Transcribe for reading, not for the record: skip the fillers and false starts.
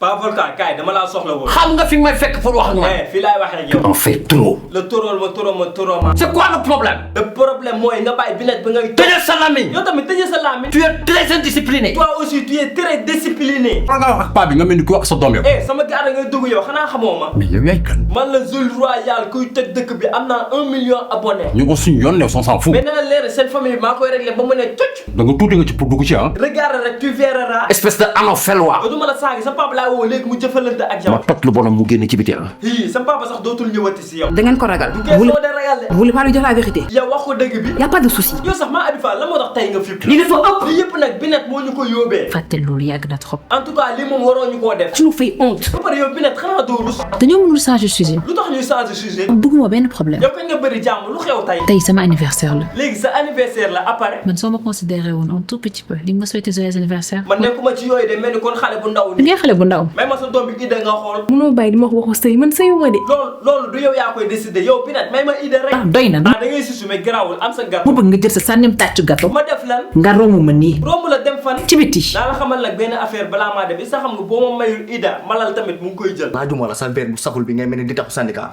pas volcan kaay dama laa soxla woon. xam nga fi may fekk pour wax ak man. fii laay wax ak yow. on fait trop. le toro ma. c'est quoi le problème. le problème mooy nga bàyyi Binette ba ngay. tëjee sa lamiñ. yow tamit tëjee sa lamiñ. tu es très indiscipliné. toi aussi tu es très discipliné. nga wax ak paa bi nga mel ni ku wax sa doom yow. sama gaara ngay dugg yow xanaa xamoo ma. mais yow yaay kan. man la Zul Royal kuy tëj dëkk bi am naa 1 million abonné. ñu ko suñu yoon ne on s'en fout. mais na la leer seen famille maa koy réglé ba mu ne cocc. da nga tuuti nga ci pour dugg ci ah. regarde rek tu verras. espèce de anofelwa. ba du ma la saagi sa papa laa woo léegi mu jëfalante ak yow. ma tot lu bonam mu génn ci biti ah. sa papa sax dootul ñëwati si yow. da ngeen ko ragal. vous voulez pas lui dire la vérité. yow wax ko dëgg bi. y a pas de souci. yow sax maa Abi Fall la moo tax tey nga fi. lii dafa ëpp. lii yëpp nag Binette moo ñu ko yóbbee. fàttali loolu yàgg na trop. en tout cas lii moom waroo ñu koo def. tu nous fais honte. ba pare yow Binette xanaa doo rus. dañoo mënul changer sujet. lu tax ñuy changer sujet. bëgguma benn problème. yow kañ nga bëri jàmm lu xew tey. tey sama anniversaire la. léegi sa anniversaire la après. man soo ma considéré woon un tout petit peu di nga ma souhaité joyeux anniversaire. man nekkuma ci yooyu de mel ni kon xale bu ndaw li ngay xale bu ndaw. may ma sa doom bi idée nga xool. mënoo bàyyi di ma wax waxu sëy man sëyuma de. loolu du yow yaa koy décider yow Binette may ma idée rek. doy na. da ngay sisu mais garaawul am sa gâteau. mu bëgg nga jël sa sànnim tàccu gâteau. ma def lan. nga romb ma nii. romb la dem fan. ci biti. daa la xamal nag benn affaire balaa maa def is xam nga boo ma mayul ida malal tamit mu ngi koy jël. laajuma la sa verre bu saxul bi ngay mel ni di taxu syndicat